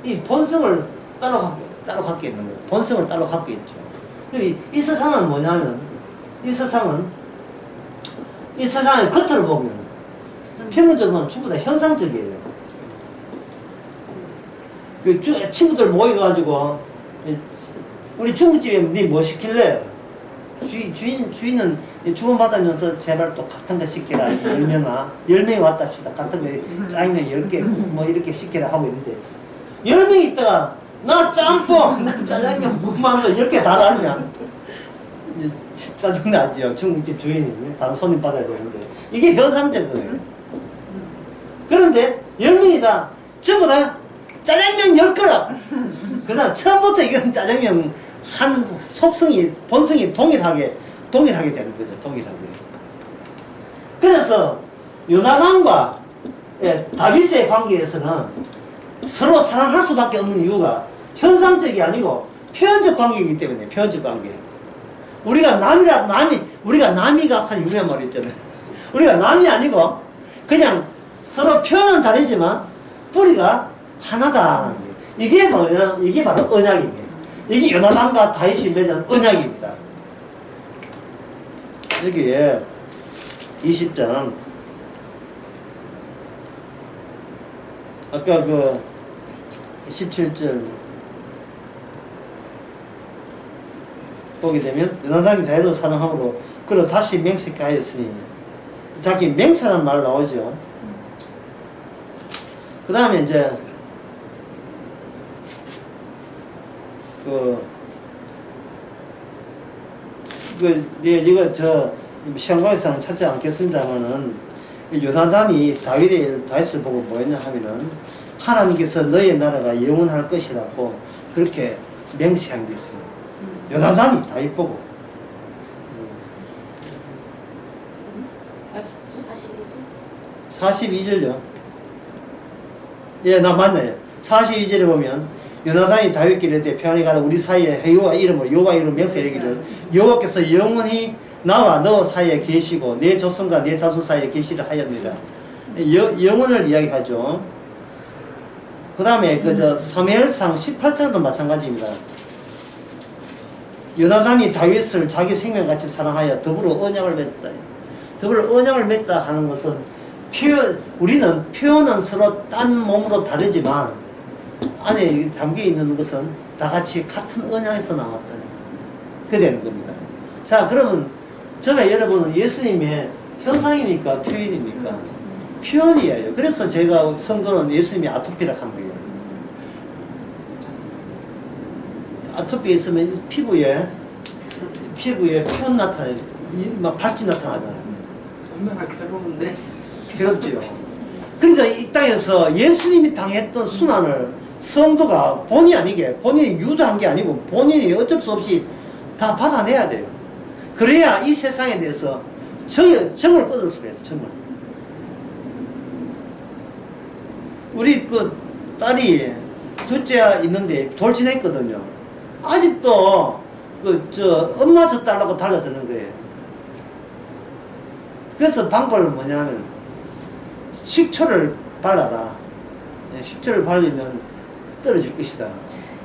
이 본성을 따로 갖고 있는 거예요. 본성을 따로 갖고 있죠. 이 세상은 뭐냐면 이 세상의 겉을 보면 평균적으로는 전부 다 현상적이에요. 친구들 모여가지고 우리 중국집에 니 뭐 시킬래? 주인은 주문받으면서 제발 또 같은 거 시켜라. 10명이 왔다 합시다. 같은 거 짜장면 10개 뭐 이렇게 시켜라 하고 있는데 10명이 있다가 나 짬뽕, 나 짜장면 궁금한 거 10개 다 달면 짜증나죠. 중국집 주인이 다른 손님 받아야 되는데 이게 현상적 거예요. 그런데 10명이 다 전부 다 짜장면 10그릇 그 다음 처음부터 이건 짜장면 한 속성이 본성이 동일하게 되는 거죠. 동일하게. 그래서 요나단과 다윗의 관계에서는 서로 사랑할 수밖에 없는 이유가 현상적이 아니고 표현적 관계이기 때문에. 표현적 관계. 우리가 남이가 한 유명한 말이 있잖아요. 우리가 남이 아니고 그냥 서로 표현은 다르지만 뿌리가 하나다. 이게 뭐냐? 이게 바로 언약입니다. 이게 요나단과 다윗이 맺은 언약입니다. 여기에 20장 아까 17절 보게 되면 요나단이 다윗을 사랑함으로 그를 다시 맹세케 하였으니 자기 맹세라는 말 나오죠. 그 다음에 이제 이거 시험관에서는 찾지 않겠습니다만은, 요나단이 다윗을 보고 뭐했냐 하면은, 하나님께서 너의 나라가 영원할 것이라고 그렇게 맹세한 게 있어요. 요나단이 다윗 보고. 42절요. 예, 나 맞네. 42절에 보면 요나단이 다윗께 이르되 평안히 가라. 우리 사이에 여호와 이름으로 맹세하기를 여호와께서 영원히 나와 너 사이에 계시고 내 조선과 내 자손 사이에 계시려 하였느니라. 영원을 이야기하죠. 그 다음에 사무엘상 18장도 마찬가지입니다. 요나단이 다윗을 자기 생명같이 사랑하여 더불어 언약을 맺었다. 더불어 언약을 맺자 하는 것은 우리는 표현은 서로 딴 몸으로 다르지만 안에 담겨있는 것은 다 같이 같은 언약에서 나왔다. 그게 되는 겁니다. 자, 그러면 저가 여러분은 예수님의 형상이니까 표현입니까? 표현이에요. 그래서 제가 성도는 예수님이 아토피라 한 거예요. 아토피 있으면 피부에 표현 나타나요. 막 발진 나타나잖아요. 얼마나 괴로운데. 괴롭지요. 그러니까 이 땅에서 예수님이 당했던 순환을 성도가 본인이 유도한 게 아니고 본인이 어쩔 수 없이 다 받아내야 돼요. 그래야 이 세상에 대해서 정을 끊을 수가 있어요. 정을. 우리 딸이 둘째 있는데 돌진했거든요. 아직도 엄마 저 딸라고 달라드는 거예요. 그래서 방법은 뭐냐면 식초를 발라라. 식초를 바르면 떨어질 것이다.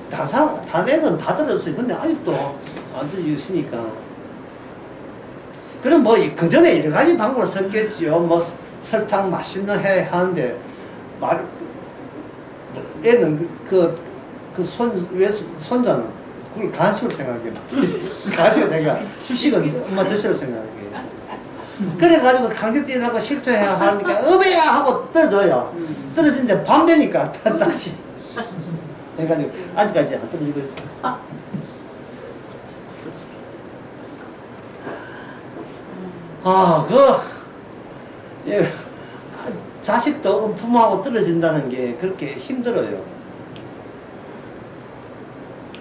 다 내선 다 떨어졌어요. 근데 아직도 안 떨어졌으니까. 그럼 그 전에 여러 가지 방법을 썼겠지요. 설탕 맛있는 해 하는데 애는 손자는 그걸 간식으로 생각해요. 간식을 내가 수식은 엄마 젖으로 생각해요. 그래가지고 강제 뛰라고 실조해야 하니까 어배야 하고 떨어져요. 떨어지는데 밤 되니까 다시 해가지고 아직까지 안 떨어지고 있어. 자식도 부모하고 떨어진다는 게 그렇게 힘들어요.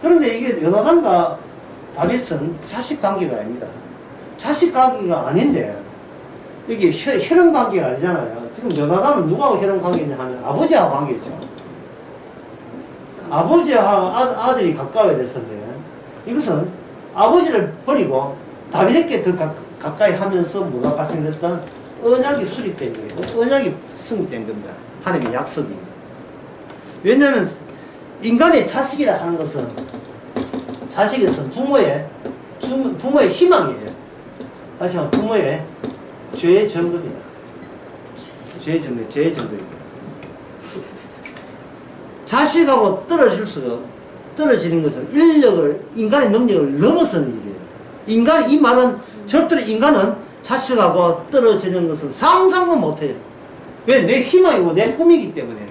그런데 이게 요나단과 다윗은 자식 관계가 아닙니다. 자식 관계가 아닌데 이게 혈연 관계가 아니잖아요. 지금 요나단은 누구하고 혈연 관계냐 하면 아버지하고 관계죠. 아버지와 아들이 가까워야 될 텐데 이것은 아버지를 버리고 다윗에게 더 가까이 하면서 뭐가 발생됐던 언약이 수립된 거예요. 언약이 성립된 겁니다. 하나님의 약속이. 왜냐하면 인간의 자식이라 하는 것은 자식에서 부모의 희망이에요. 다시 한번 부모의 죄의 정도입니다. 죄의 정도입니다. 자식하고 떨어지는 것은 인간의 능력을 넘어서는 일이에요. 이 말은 절대로 인간은 자식하고 떨어지는 것은 상상도 못해요. 왜? 내 희망이고 내 꿈이기 때문에.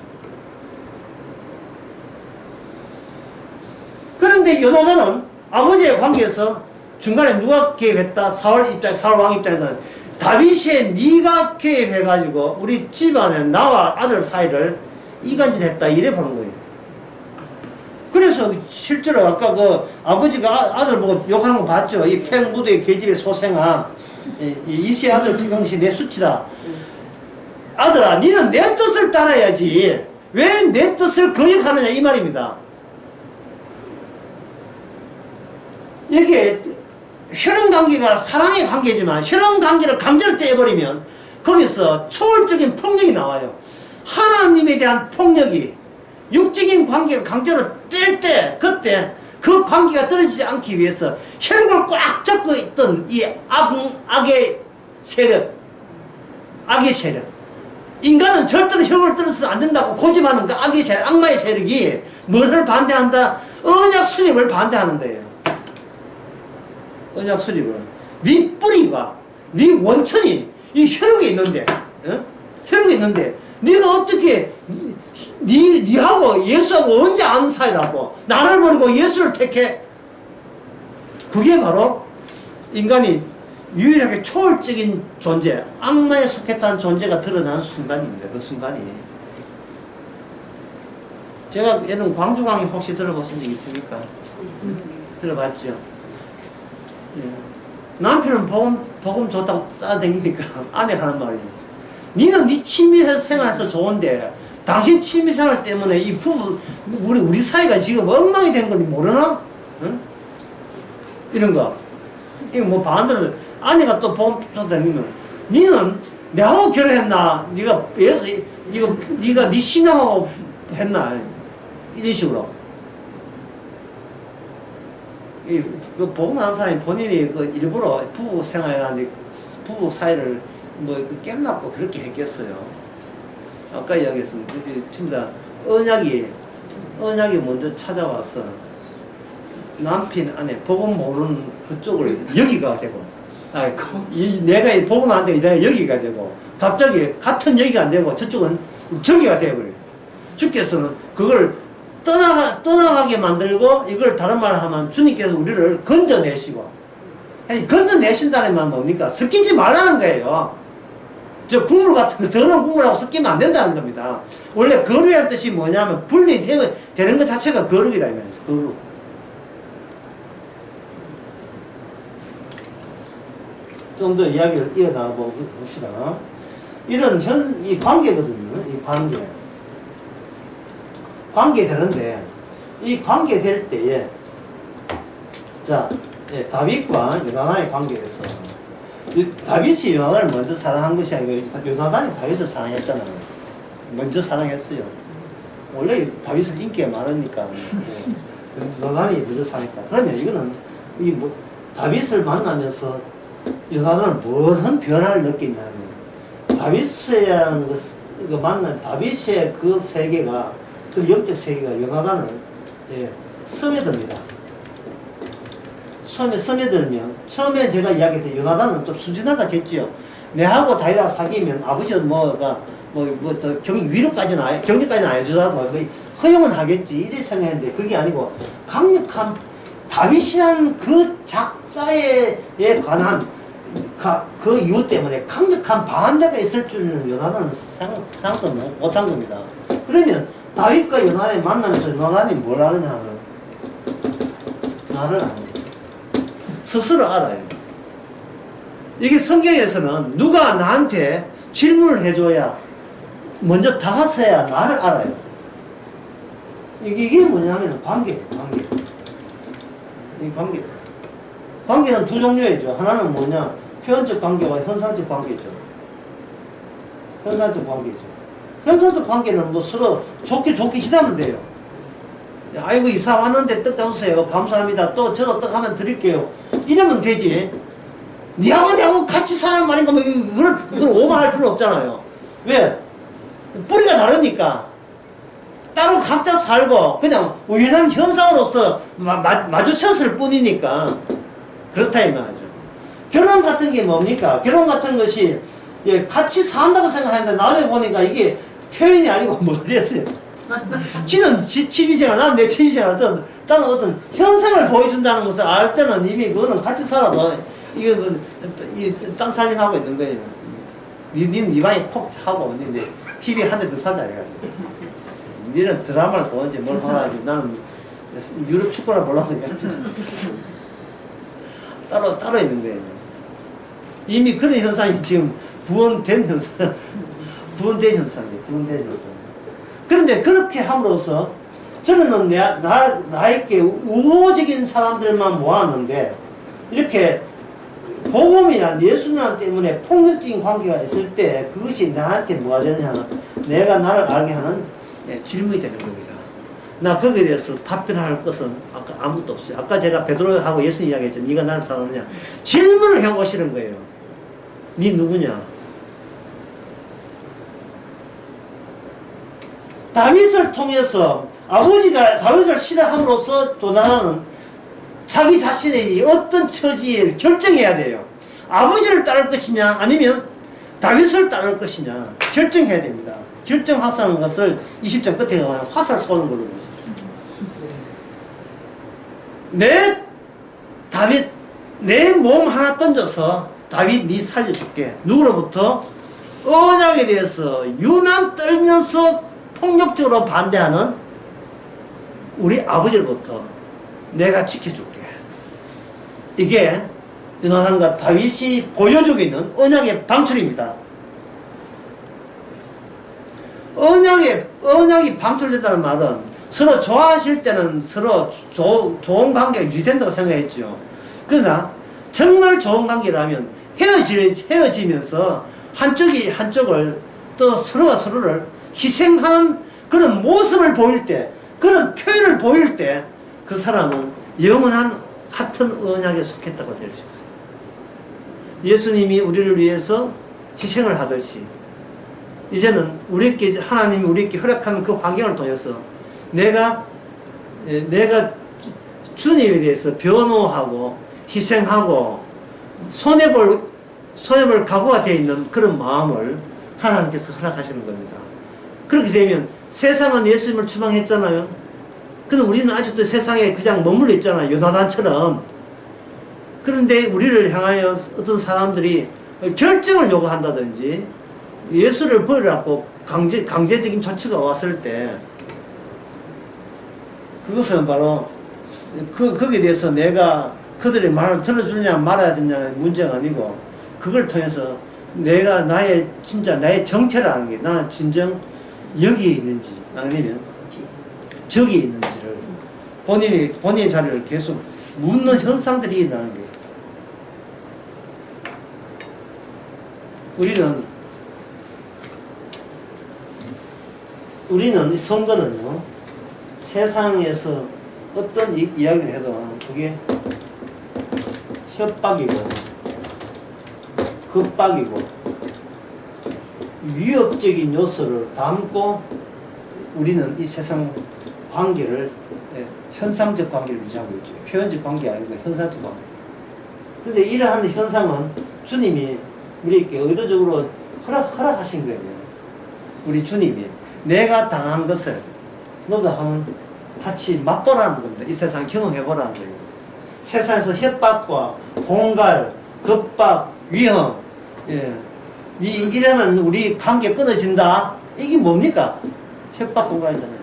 그런데 요나단은 아버지의 관계에서 중간에 누가 개입했다? 사울 왕 입장에서는 다윗이 네가 개입해가지고 우리 집안에 나와 아들 사이를 이간질했다 이래 보는 거예요. 그래서 실제로 아까 아버지가 아들 보고 욕하는 거 봤죠? 이 팽무도의 계집의 소생아, 이세 아들 특강시 내 수치다. 아들아, 니는 내 뜻을 따라야지 왜 내 뜻을 거역하느냐 이 말입니다. 이게 혈연관계가 사랑의 관계지만 혈연관계를 강제로 떼버리면 거기서 초월적인 폭력이 나와요. 하나님에 대한 폭력이 육적인 관계가 강제로 뗄 때 그때 그 관계가 떨어지지 않기 위해서 혈육을 꽉 잡고 있던 이 악의 세력 인간은 절대로 혈육을 떨어져서 안 된다고 고집하는 그 악의 세력, 악마의 세력이 무엇을 반대한다? 언약 수립을 반대하는 거예요. 언약 수립을. 네 뿌리가 네 원천이 이 혈육에 있는데 혈육에 있는데 네가 어떻게 니하고 예수하고 언제 아는 사이라고? 나를 버리고 예수를 택해? 그게 바로 인간이 유일하게 초월적인 존재, 악마에 속했다는 존재가 드러나는 순간입니다. 그 순간이. 제가 얘는 광주광이 혹시 들어보신 적 있습니까? 들어봤죠? 예. 남편은 복음 좋다고 따라다니니까 아내가 하는 말이에요. 니는 니 취미생활에서 좋은데 당신 취미생활 때문에 이 부부 우리 사이가 지금 엉망이 된 건지 모르나? 응? 이런 거. 이거 뭐 반대로 아내가 또 복음 쫓아다니면 니는 내하고 결혼했나? 네가 네 신앙하고 했나? 이런 식으로. 그 복음하는 사람이 본인이 그 일부러 부부 생활이나 부부 사이를 뭐 깰라고 그렇게 했겠어요. 아까 이야기했습니다. 전부 다 언약이 먼저 찾아와서 남편 안에 복음 모르는 그쪽으로 여기가 되고, 내가 복음 안 되고 내가 여기가 되고, 갑자기 같은 여기가 안 되고 저쪽은 저기가 되어버려요. 주께서는 그걸 떠나가게 만들고, 이걸 다른 말로 하면 주님께서 우리를 건져내시고, 건져내신다는 말은 뭡니까? 섞이지 말라는 거예요. 저 국물 같은 거, 더러운 국물하고 섞이면 안 된다는 겁니다. 원래 거룩이라는 뜻이 뭐냐면 분리되는 것 자체가 거룩이다, 이 말이죠. 거룩. 좀 더 이야기를 이어나가 봅시다. 이런 이 관계거든요. 이 관계 되는데, 이 관계 될 때에, 자, 다윗과 요나단의 관계에서, 다윗이 요나단을 먼저 사랑한 것이 아니고, 요나단이 다윗을 사랑했잖아요. 먼저 사랑했어요. 원래 다윗은 인기가 많으니까, 요나단이 먼저 사랑했다. 그러면 이거는, 다윗을 만나면서 요나단은 무슨 변화를 느끼냐면, 다윗이라는 그 만난 다윗의 그 세계가, 그 영적 세계가 요나단을 스며듭니다. 스며들면 처음에 제가 이야기했어요. 요나단은 좀 순진하다겠지요. 내하고 다윗하고 사귀면 아버지는 경리까지는 안 해주더라도 허용은 하겠지 이래 생각했는데, 그게 아니고 강력한 다윗이라는 그 작자에 관한 그 이유 때문에 강력한 반대가 있을 줄은 요나단은 생각도 못한 겁니다. 그러면 다윗과 요나단이 만나면서 요나단이 뭘 하느냐 하면, 나를 압니다. 스스로 알아요. 이게 성경에서는 누가 나한테 질문을 해줘야, 먼저 다가서야 나를 알아요. 이게 뭐냐면 관계예요. 이 관계. 관계는 두 종류이죠. 하나는 뭐냐, 표현적 관계와 현상적 관계죠. 현상적 관계는 뭐 서로 좋게 지나면 돼요. 아이고 이사 왔는데 떡 잡으세요. 감사합니다. 또 저도 떡 하면 드릴게요. 이러면 되지. 니하고 같이 사는 말인가 뭐 그걸 오버할 필요 없잖아요. 왜? 뿌리가 다르니까. 따로 각자 살고 그냥 우연한 현상으로서 마주쳤을 뿐이니까. 그렇다 이 말이죠. 결혼 같은 게 뭡니까? 결혼 같은 것이 같이 산다고 생각하는데 나중에 보니까 이게 표현이 아니고 뭐가 됐어요. 지는 취미생활, 나는 내 취미생활, 나는 어떤 현상을 보여준다는 것을 알 때는 이미 그거는 같이 살아도 이거 딴 살림하고 있는 거예요. 니는 이 방에 콕 하고 니네 TV 한 대 더 사자 해가지고. 니는 드라마를 보는지 뭘 봐가지고 나는 유럽 축구를 보려고 따로 있는 거예요. 이미 그런 현상이 지금 부원된 현상이에요. 그런데 그렇게 함으로써 저는 나에게 우호적인 사람들만 모았는데, 이렇게 복음이나 예수님 때문에 폭력적인 관계가 있을 때 그것이 나한테 뭐가 되느냐면, 내가 나를 알게 하는 질문이 되는 겁니다. 나 거기에 대해서 답변할 것은 아무것도 없어요. 아까 제가 베드로하고 예수님 이야기했죠. 네가 나를 사랑하느냐. 질문을 해오시는 거예요. 네 누구냐? 다윗을 통해서 아버지가 다윗을 싫어함으로써 도나는 자기 자신의 어떤 처지를 결정해야 돼요. 아버지를 따를 것이냐 아니면 다윗을 따를 것이냐 결정해야 됩니다. 결정하사는 것을 20장 끝에 가면 화살 쏘는 걸로 보죠. 다윗 내 몸 하나 던져서 다윗 니 살려줄게. 누구로부터? 언약에 대해서 유난 떨면서 폭력적으로 반대하는 우리 아버지로부터 내가 지켜줄게. 이게 요나단과 다윗이 보여주고 있는 언약의 방출입니다. 언약이 방출된다는 말은 서로 좋아하실 때는 서로 좋은 관계가 유지된다고 생각했죠. 그러나 정말 좋은 관계라면 헤어지면서 한쪽이 한쪽을 또 서로가 서로를 희생하는 그런 모습을 보일 때, 그런 표현을 보일 때 그 사람은 영원한 같은 언약에 속했다고 될 수 있어요. 예수님이 우리를 위해서 희생을 하듯이 이제는 하나님이 우리에게 허락하는 그 환경을 통해서 내가 주님에 대해서 변호하고 희생하고 손해볼 각오가 되어 있는 그런 마음을 하나님께서 허락하시는 겁니다. 그렇게 되면 세상은 예수님을 추방했잖아요. 근데 우리는 아직도 세상에 그냥 머물러 있잖아요. 요나단처럼. 그런데 우리를 향하여 어떤 사람들이 결정을 요구한다든지 예수를 버리라고 강제적인 조치가 왔을 때 그것은 바로 거기에 대해서 내가 그들의 말을 들어주느냐 말아야 되느냐의 문제가 아니고 그걸 통해서 내가 나의 정체를 아는 게 나는 진정 여기에 있는지 아니면 저기에 있는지를 본인의 자리를 계속 묻는 현상들이 일어나는 거예요. 우리는 선거는요, 세상에서 어떤 이야기를 해도 그게 협박이고 급박이고 위협적인 요소를 담고 우리는 이 세상 관계를 현상적 관계를 유지하고 있죠. 표현적 관계가 아니고 현상적 관계. 그런데 이러한 현상은 주님이 우리에게 의도적으로 허락하신 거예요. 우리 주님이 내가 당한 것을 너도 한번 같이 맛보라는 겁니다. 이 세상 경험해보라는 거예요. 세상에서 협박과 공갈, 급박, 위험, 이러면 우리 관계 끊어진다. 이게 뭡니까? 협박 공갈이잖아요.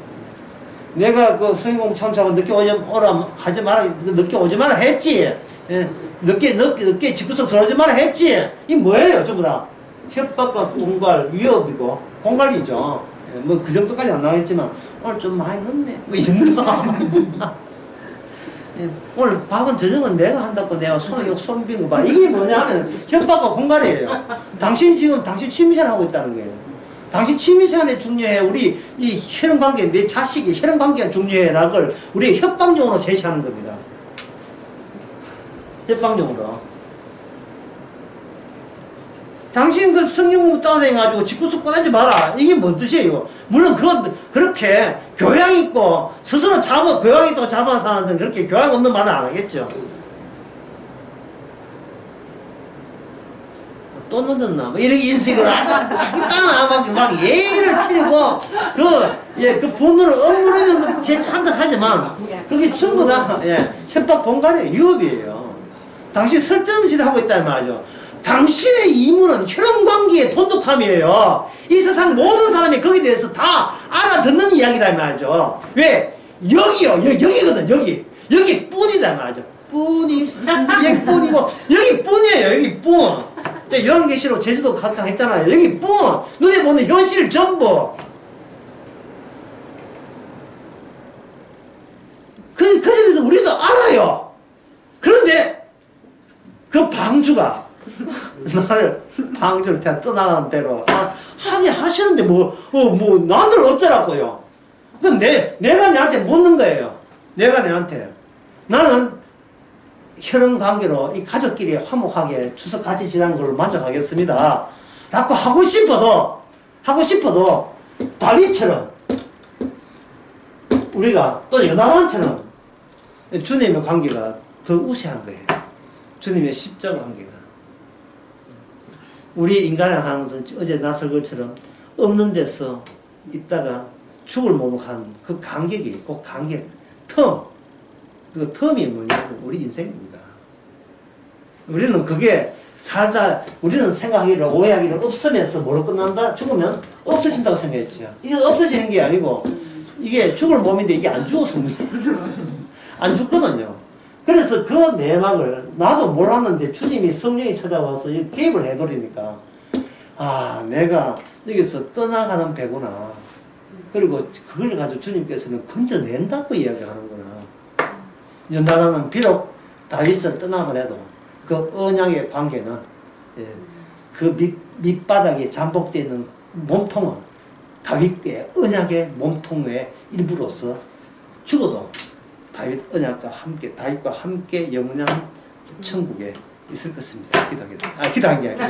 내가 그 성인공 참석하고 늦게 하지 마라, 늦게 오지 마라 했지. 늦게 집구석 들어오지 마라 했지. 이게 뭐예요? 전부 다 협박과 공갈, 위협이고 공갈이죠. 뭐 그 정도까지 안 나가겠지만 오늘 좀 많이 늦네. 뭐 이 정도. 오늘 밥은 저녁은 내가 한다고 내가 손 빈 거 봐. 이게 뭐냐면 협박과 공갈이에요. 당신 취미생활 하고 있다는 거예요. 당신 취미생활이 중요해. 우리 이 혈연관계, 내 자식이 혈연관계가 중요해. 라걸 우리 협박용으로 제시하는 겁니다. 협박용으로. 당신 그 성경 공부 따라다녀가지고 집구석 꺼내지 마라. 이게 뭔 뜻이에요? 물론 그건 그렇게 교양 있고 스스로 교양 있다고 잡아 사는데 그렇게 교양 없는 말은 안 하겠죠. 또 늦었나? 뭐 이렇게 인식을 자기 따라 막 예의를 치르고 그 분노를 억누르면서 한다 하지만 그게 전부 다 협박 공갈이에요. 유업이에요. 당신 쓸데없는 짓을 하고 있다는 말이죠. 당신의 임무는 혈연관계의 돈독함이에요. 이 세상 모든 사람이 거기에 대해서 다 알아듣는 이야기다 말이죠. 왜? 여기거든. 여기 뿐이다 말이죠. 여기 뿐이고 여기 뿐이에요. 여기 뿐. 요한계시록 제주도 각각 했잖아요. 여기 뿐. 눈에 보는 현실 전부. 그 점에서 우리도 알아요. 그런데 그 방주가 나를 방주를 떠나가는 배로 하긴 하시는데 남들 어쩌라고요. 내가 내한테 묻는 거예요. 내가 내한테 나는 혈연관계로 이 가족끼리 화목하게 추석 같이 지내는 걸로 만족하겠습니다 라고 하고 싶어도 다윗처럼 우리가 또 요나단처럼 주님의 관계가 더 우세한 거예요. 주님의 십자가 관계가. 우리 인간을 하면서 어제 나설 것처럼 없는 데서 있다가 죽을 몸한 그 간격이 있고 간격, 텀. 그 텀이 뭐냐면 우리 인생입니다. 우리는 그게 살다 우리는 생각하기를 오해하기를 없으면서 뭐로 끝난다? 죽으면 없어진다고 생각했죠. 이게 없어지는 게 아니고 이게 죽을 몸인데 이게 안 죽어서 안 죽거든요. 그래서 그 내막을 나도 몰랐는데 주님이 성령이 찾아와서 개입을 해버리니까 아 내가 여기서 떠나가는 배구나. 그리고 그걸 가지고 주님께서는 건져낸다고 이야기하는구나. 연단하는 비록 다윗을 떠나보내도 그 언약의 관계는 그 밑바닥에 잠복되어 있는 몸통은 다윗의 언약의 몸통의 일부로서 죽어도 다윗 언약과 함께 다윗과 함께 영원한 천국에 있을 것입니다. 기도하겠습니다. 기도한 게 아니라